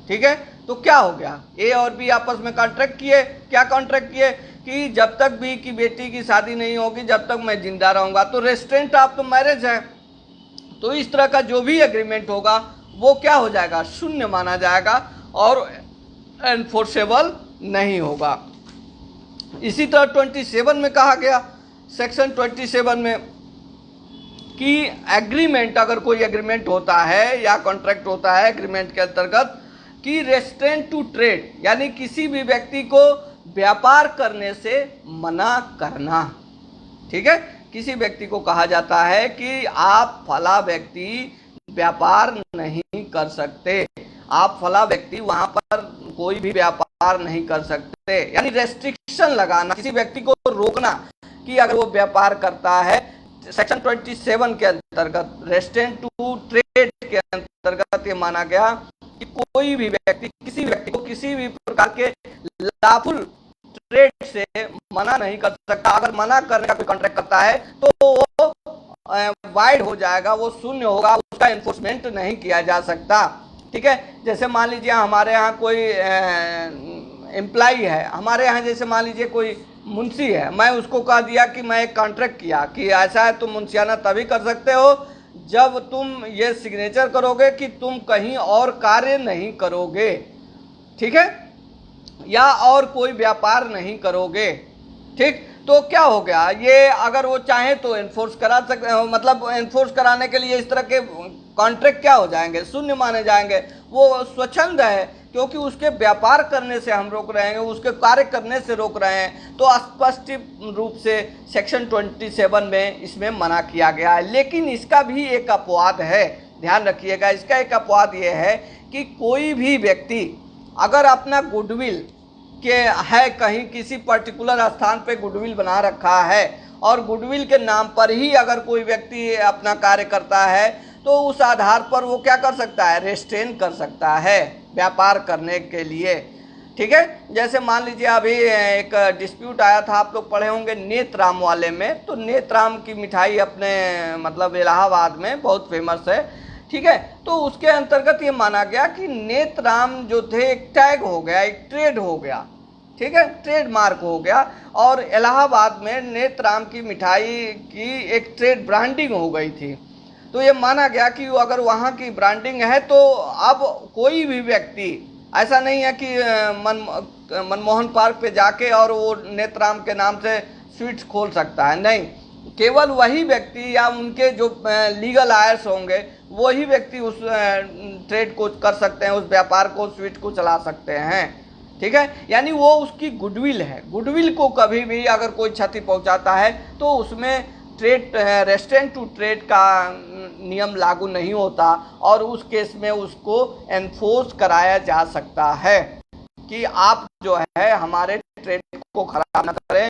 ठीक है, तो क्या हो गया, ए और बी आपस में कॉन्ट्रैक्ट किए। क्या कॉन्ट्रैक्ट किए कि जब तक बी की बेटी की शादी नहीं होगी जब तक मैं जिंदा रहूंगा। तो रेस्ट्रेंट ऑफ द मैरिज है, तो इस तरह का जो भी एग्रीमेंट होगा वो क्या हो जाएगा, शून्य माना जाएगा और एनफोर्सेबल नहीं होगा। इसी तरह 27 में कहा गया, सेक्शन 27 में, कि एग्रीमेंट, अगर कोई एग्रीमेंट होता है या कॉन्ट्रैक्ट होता है एग्रीमेंट के अंतर्गत, कि रेस्ट्रेंट टू ट्रेड, यानी किसी भी व्यक्ति को व्यापार करने से मना करना। ठीक है, किसी व्यक्ति को कहा जाता है कि आप फला व्यक्ति व्यापार नहीं कर सकते, आप फला व्यक्ति वहां पर कोई भी व्यापार नहीं कर सकते, यानी रेस्ट्रिक्शन लगाना, किसी व्यक्ति को रोकना कि अगर वो व्यापार करता है। सेक्शन 27 के अंतर्गत रेस्ट्रेंट टू ट्रेड के अंतर्गत ये माना गया कि कोई भी व्यक्ति किसी व्यक्ति को किसी भी प्रकार के लॉफुल ट्रेड से मना नहीं कर सकता। अगर मना करने का कोई कॉन्ट्रैक्ट करता है तो वो वाइड हो जाएगा, वो शून्य होगा, उसका एनफोर्समेंट नहीं किया जा सकता। ठीक है, जैसे मान लीजिए हमारे यहाँ कोई एम्प्लॉई है, हमारे यहाँ जैसे मान लीजिए कोई मुंशी है, मैं उसको कह दिया कि मैं एक कॉन्ट्रैक्ट किया कि ऐसा है, तुम मुंशियाना तभी कर सकते हो जब तुम ये सिग्नेचर करोगे कि तुम कहीं और कार्य नहीं करोगे। ठीक है, या और कोई व्यापार नहीं करोगे। ठीक, तो क्या हो गया, ये अगर वो चाहे तो एनफोर्स करा सकते, मतलब एनफोर्स कराने के लिए इस तरह के कॉन्ट्रैक्ट क्या हो जाएंगे, शून्य माने जाएंगे। वो स्वच्छंद है, क्योंकि उसके व्यापार करने से हम रोक रहे हैं, उसके कार्य करने से रोक रहे हैं। तो स्पष्ट रूप से सेक्शन 27 में इसमें मना किया गया है। लेकिन इसका भी एक अपवाद है, ध्यान रखिएगा, इसका एक अपवाद ये है कि कोई भी व्यक्ति अगर अपना गुडविल के है, कहीं किसी पर्टिकुलर स्थान पे गुडविल बना रखा है और गुडविल के नाम पर ही अगर कोई व्यक्ति अपना कार्य करता है, तो उस आधार पर वो क्या कर सकता है, रेस्ट्रेन कर सकता है व्यापार करने के लिए। ठीक है, जैसे मान लीजिए अभी एक डिस्प्यूट आया था, आप लोग पढ़े होंगे नेत्राम वाले में। तो नेत्राम की मिठाई अपने मतलब इलाहाबाद में बहुत फेमस है। ठीक है, तो उसके अंतर्गत ये माना गया कि नेत्राम जो थे एक टैग हो गया, एक ट्रेड हो गया। ठीक है, ट्रेडमार्क हो गया, और इलाहाबाद में नेत्राम की मिठाई की एक ट्रेड ब्रांडिंग हो गई थी। तो ये माना गया कि अगर वहाँ की ब्रांडिंग है तो अब कोई भी व्यक्ति, ऐसा नहीं है कि मनमोहन पार्क पे जाके और वो नेत्राम के नाम से स्वीट्स खोल सकता है, नहीं, केवल वही व्यक्ति या उनके जो लीगल आयर्स होंगे वही व्यक्ति उस ट्रेड को कर सकते हैं, उस व्यापार को, स्वीट को चला सकते हैं। ठीक है, यानी वो उसकी गुडविल है, गुडविल को कभी भी अगर कोई क्षति पहुंचाता है तो उसमें ट्रेड रेस्ट्रेंट टू ट्रेड का नियम लागू नहीं होता, और उस केस में उसको एनफोर्स कराया जा सकता है कि आप जो है हमारे ट्रेड को खराब न करें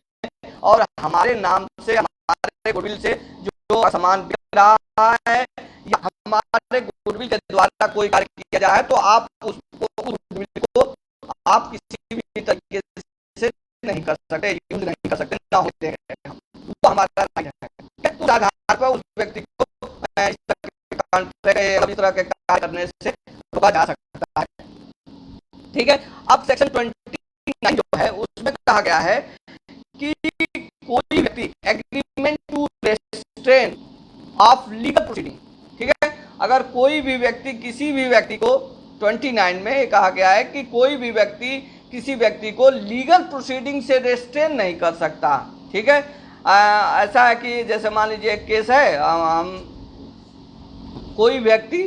और हमारे नाम से, हमारे गुडविल से जो सामान बिक रहा है या हमारे गुडविल के द्वारा कोई कार्य किया जाए तो आप उसको, उस गुडविल को आप किसी भी तरीके से नहीं कर सकते, यूज नहीं कर सकते, ना होते हैं, वो हमारा राइट है। उस आधार पर उस व्यक्ति को इस तरह के कार्य करने से रोका जा सकता है। ठीक है, अब सेक्शन 29 जो है उसमें कहा गया है कि कोई व्यक्ति agreement to restrain of legal proceeding. ठीक है, अगर कोई भी व्यक्ति किसी भी व्यक्ति को 29 में कहा गया है कि कोई भी व्यक्ति किसी व्यक्ति को लीगल प्रोसीडिंग से रेस्ट्रेन नहीं कर सकता। ठीक है, ऐसा है कि जैसे मान लीजिए एक केस है, हम कोई व्यक्ति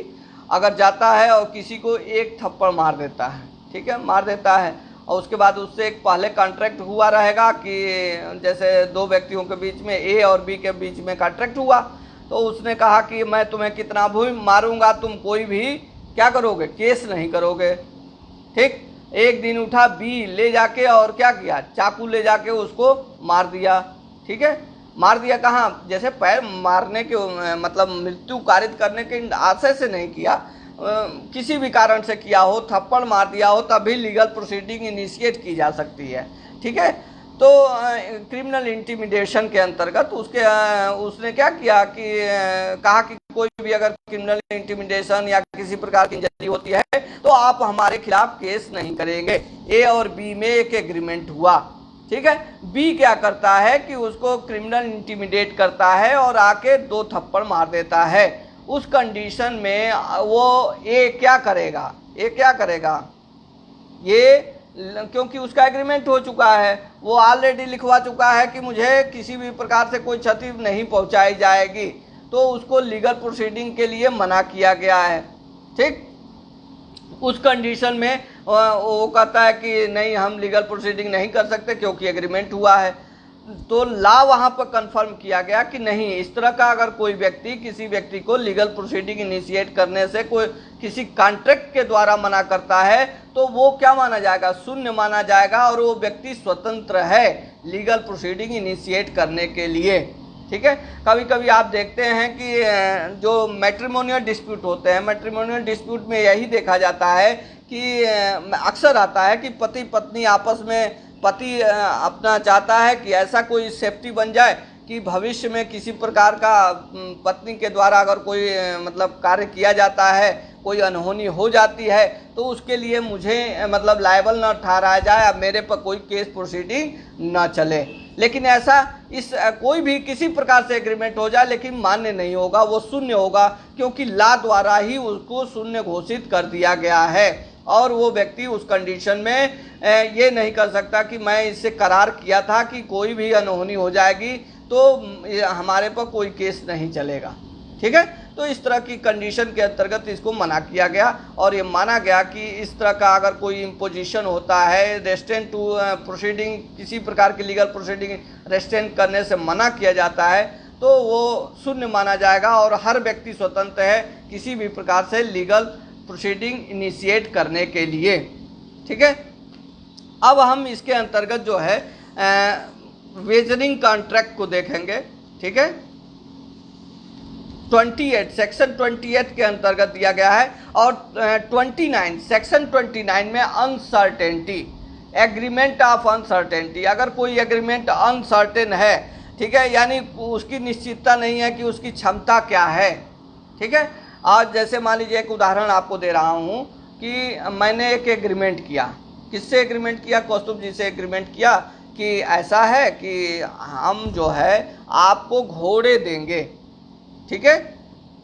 अगर जाता है और किसी को एक थप्पड़ मार देता है, ठीक है, मार देता है, और उसके बाद उससे एक पहले कॉन्ट्रैक्ट हुआ रहेगा कि जैसे दो व्यक्तियों के बीच में, ए और बी के बीच में कॉन्ट्रैक्ट हुआ, तो उसने कहा कि मैं तुम्हें कितना भी मारूंगा, तुम कोई भी क्या करोगे, केस नहीं करोगे। ठीक, एक दिन उठा बी ले जाके और क्या किया, चाकू ले जाके उसको मार दिया। ठीक है, मार दिया कहाँ, जैसे पैर मारने के मतलब मृत्यु कारित करने के आशय से नहीं किया, किसी भी कारण से किया हो, थप्पड़ मार दिया हो, तभी लीगल प्रोसीडिंग इनिशिएट की जा सकती है। ठीक है, तो क्रिमिनल इंटिमिडेशन के अंतर्गत उसने क्या किया कि कहा कि कोई भी अगर क्रिमिनल इंटिमिडेशन या किसी प्रकार की इंजरी होती है तो आप हमारे खिलाफ केस नहीं करेंगे। ए और बी में एक एग्रीमेंट हुआ, ठीक है। बी क्या करता है कि उसको क्रिमिनल इंटिमिडेट करता है और आके 2 थप्पड़ मार देता है। उस कंडीशन में वो ए क्या करेगा, ये क्योंकि उसका एग्रीमेंट हो चुका है, वो ऑलरेडी लिखवा चुका है कि मुझे किसी भी प्रकार से कोई क्षति नहीं पहुंचाई जाएगी, तो उसको लीगल प्रोसीडिंग के लिए मना किया गया है, ठीक। उस कंडीशन में वो कहता है कि नहीं, हम लीगल प्रोसीडिंग नहीं कर सकते क्योंकि एग्रीमेंट हुआ है। तो लॉ वहाँ पर कंफर्म किया गया कि नहीं, इस तरह का अगर कोई व्यक्ति किसी व्यक्ति को लीगल प्रोसीडिंग इनिशिएट करने से कोई किसी कॉन्ट्रैक्ट के द्वारा मना करता है तो वो क्या माना जाएगा, शून्य माना जाएगा और वो व्यक्ति स्वतंत्र है लीगल प्रोसीडिंग इनिशिएट करने के लिए, ठीक है। कभी कभी आप देखते हैं कि जो मैट्रिमोनियल डिस्प्यूट होते हैं, मैट्रिमोनियल डिस्प्यूट में यही देखा जाता है कि अक्सर आता है कि पति पत्नी आपस में, पति अपना चाहता है कि ऐसा कोई सेफ्टी बन जाए कि भविष्य में किसी प्रकार का पत्नी के द्वारा अगर कोई मतलब कार्य किया जाता है, कोई अनहोनी हो जाती है तो उसके लिए मुझे मतलब लायबल न ठहराया जाए, अब मेरे पर कोई केस प्रोसीडिंग न चले। लेकिन ऐसा इस कोई भी किसी प्रकार से एग्रीमेंट हो जाए लेकिन मान्य नहीं होगा, वो शून्य होगा, क्योंकि लॉ द्वारा ही उसको शून्य घोषित कर दिया गया है। और वो व्यक्ति उस कंडीशन में ये नहीं कर सकता कि मैं इससे करार किया था कि कोई भी अनहोनी हो जाएगी तो हमारे पर कोई केस नहीं चलेगा, ठीक है। तो इस तरह की कंडीशन के अंतर्गत इसको मना किया गया और ये माना गया कि इस तरह का अगर कोई इम्पोजिशन होता है, रेस्ट्रेंट टू प्रोसीडिंग, किसी प्रकार की लीगल प्रोसीडिंग रेस्ट्रेंट करने से मना किया जाता है तो वो शून्य माना जाएगा और हर व्यक्ति स्वतंत्र है किसी भी प्रकार से लीगल प्रोसीडिंग इनिशिएट करने के लिए, ठीक है। अब हम इसके अंतर्गत जो है वेजनिंग कॉन्ट्रैक्ट को देखेंगे, ठीक है। 28 सेक्शन 28 के अंतर्गत दिया गया है और 29 सेक्शन 29 में अनसर्टेनिटी, एग्रीमेंट ऑफ अनसर्टेनिटी, अगर कोई एग्रीमेंट अनसर्टेन है, ठीक है, यानी उसकी निश्चितता नहीं है कि उसकी क्षमता क्या है, ठीक है। आज जैसे मान लीजिए एक उदाहरण आपको दे रहा हूँ कि मैंने एक एग्रीमेंट किया, किससे एग्रीमेंट किया, कौस्तुभ जी से एग्रीमेंट किया कि ऐसा है कि हम जो है आपको घोड़े देंगे, ठीक है,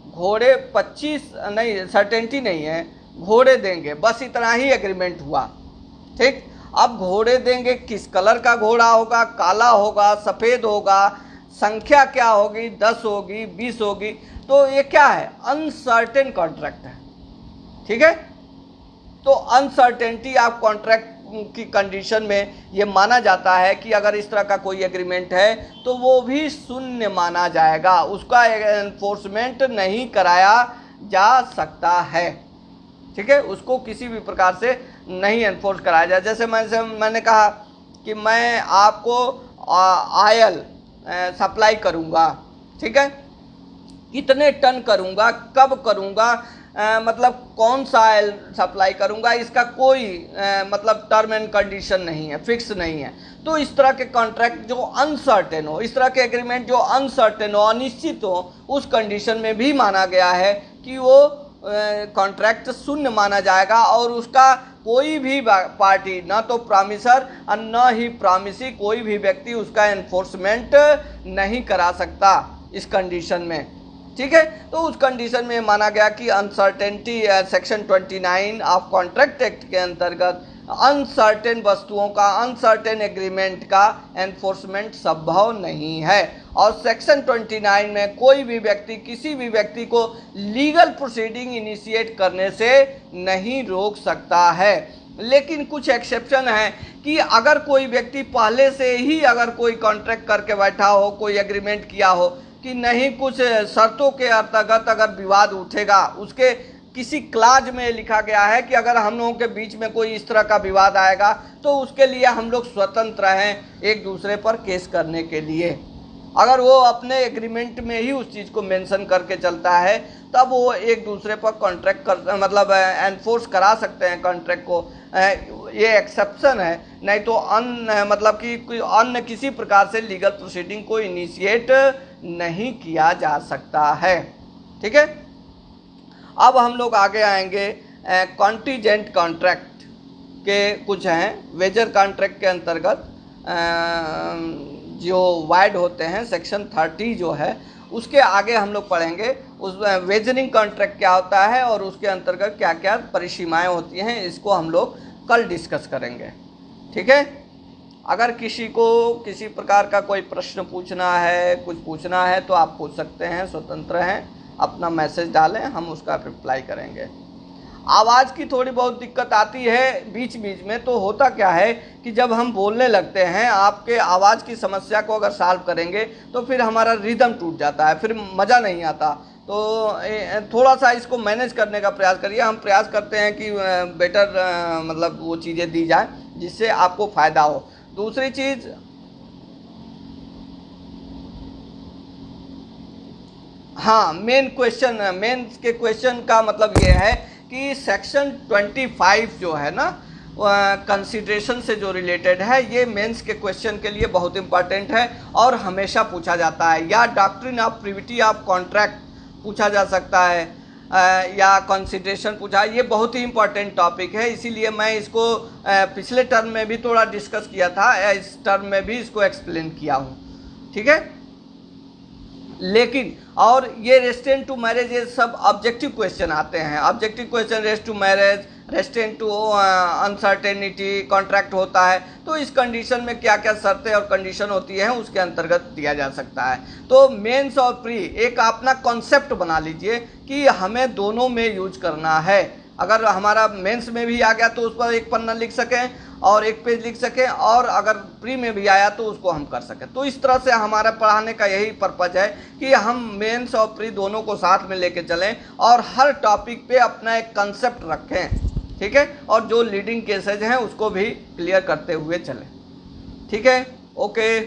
घोड़े 25 नहीं, सर्टेनिटी नहीं है, घोड़े देंगे, बस इतना ही एग्रीमेंट हुआ, ठीक। अब घोड़े देंगे, किस कलर का घोड़ा होगा, काला होगा, सफ़ेद होगा, संख्या क्या होगी, 10 होगी, 20 होगी, तो ये क्या है, अनसर्टेन कॉन्ट्रैक्ट है, ठीक है। तो अनसर्टेनिटी ऑफ कॉन्ट्रैक्ट की कंडीशन में ये माना जाता है कि अगर इस तरह का कोई एग्रीमेंट है तो वो भी शून्य माना जाएगा, उसका एनफोर्समेंट नहीं कराया जा सकता है, ठीक है, उसको किसी भी प्रकार से नहीं एनफोर्स कराया जाए। जैसे मैंने कहा कि मैं आपको ऑयल सप्लाई करूँगा, ठीक है, कितने टन करूँगा, कब करूँगा, मतलब कौन सा ऑयल सप्लाई करूँगा, इसका कोई मतलब टर्म एंड कंडीशन नहीं है, फिक्स नहीं है। तो इस तरह के कॉन्ट्रैक्ट जो अनसर्टेन हो, इस तरह के एग्रीमेंट जो अनसर्टेन हो, अनिश्चित हो, उस कंडीशन में भी माना गया है कि वो कॉन्ट्रैक्ट शून्य माना जाएगा और उसका कोई भी पार्टी, ना तो प्रॉमिसर और न ही प्रॉमिसी, कोई भी व्यक्ति उसका एनफोर्समेंट नहीं करा सकता इस कंडीशन में, ठीक है। तो उस कंडीशन में माना गया कि uncertainty section 29 of contract act के अंतर्गत अनसर्टेन वस्तुओं का, अनसर्टेन एग्रीमेंट का एनफोर्समेंट संभव नहीं है और सेक्शन 29 में कोई भी व्यक्ति किसी भी व्यक्ति को लीगल प्रोसीडिंग इनिशिएट करने से नहीं रोक सकता है। लेकिन कुछ एक्सेप्शन है कि अगर कोई व्यक्ति पहले से ही अगर कोई कॉन्ट्रैक्ट करके बैठा हो, कोई एग्रीमेंट किया हो कि नहीं, कुछ शर्तों के अंतर्गत अगर विवाद उठेगा, उसके किसी क्लाज में लिखा गया है कि अगर हम लोगों के बीच में कोई इस तरह का विवाद आएगा तो उसके लिए हम लोग स्वतंत्र हैं एक दूसरे पर केस करने के लिए। अगर वो अपने एग्रीमेंट में ही उस चीज़ को मेंशन करके चलता है तब वो एक दूसरे पर कॉन्ट्रैक्ट कर मतलब एनफोर्स करा सकते हैं कॉन्ट्रैक्ट को, ये एक्सेप्शन है। नहीं तो मतलब कि कोई अन्य किसी प्रकार से लीगल प्रोसीडिंग को इनिशिएट नहीं किया जा सकता है, ठीक है। अब हम लोग आगे आएंगे कॉन्टीजेंट कॉन्ट्रैक्ट के कुछ हैं। वेजर कॉन्ट्रैक्ट के अंतर्गत जो वाइड होते हैं सेक्शन 30 जो है उसके आगे हम लोग पढ़ेंगे उस वेजरिंग कॉन्ट्रैक्ट क्या होता है और उसके अंतर्गत क्या क्या परिसीमाएं होती हैं, इसको हम लोग कल डिस्कस करेंगे। ठीक है। अगर किसी को किसी प्रकार का कोई प्रश्न पूछना है, कुछ पूछना है तो आप पूछ सकते हैं, स्वतंत्र हैं, अपना मैसेज डालें, हम उसका रिप्लाई करेंगे। आवाज़ की थोड़ी बहुत दिक्कत आती है बीच बीच में, तो होता क्या है कि जब हम बोलने लगते हैं आपके आवाज़ की समस्या को अगर सॉल्व करेंगे तो फिर हमारा रिदम टूट जाता है, फिर मज़ा नहीं आता। तो थोड़ा सा इसको मैनेज करने का प्रयास करिए। हम प्रयास करते हैं कि बेटर मतलब वो चीज़ें दी जाए जिससे आपको फ़ायदा हो। दूसरी चीज़, हाँ, मेंस के क्वेश्चन का मतलब ये है कि सेक्शन 25 जो है ना कंसिडरेशन से जो रिलेटेड है, ये मेंस के क्वेश्चन के लिए बहुत इंपॉर्टेंट है और हमेशा पूछा जाता है। या doctrine of privity of contract पूछा जा सकता है या कंसिडरेशन पूछा। ये बहुत ही इंपॉर्टेंट टॉपिक है, इसीलिए मैं इसको पिछले टर्म में भी थोड़ा डिस्कस किया था, इस टर्म में भी इसको एक्सप्लेन किया हूँ। ठीक है। लेकिन और ये रेस्टेंट टू मैरिज, ये सब ऑब्जेक्टिव क्वेश्चन आते हैं। Objective question rest to marriage, restraint to uncertainty contract होता है, तो इस कंडीशन में क्या क्या शर्तें और कंडीशन होती हैं उसके अंतर्गत दिया जा सकता है। तो मेंस और प्री एक अपना कॉन्सेप्ट बना लीजिए कि हमें दोनों में यूज करना है। अगर हमारा मेंस में भी आ गया तो उस पर एक पन्ना लिख सकें और एक पेज लिख सकें, और अगर प्री में भी आया तो उसको हम कर सकें। तो इस तरह से हमारा पढ़ाने का यही पर्पज है कि हम मेंस और प्री दोनों को साथ में लेके चलें और हर टॉपिक पे अपना एक कंसेप्ट रखें। ठीक है। और जो लीडिंग केसेज हैं उसको भी क्लियर करते हुए चलें। ठीक है। Okay,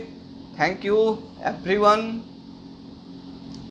thank you everyone.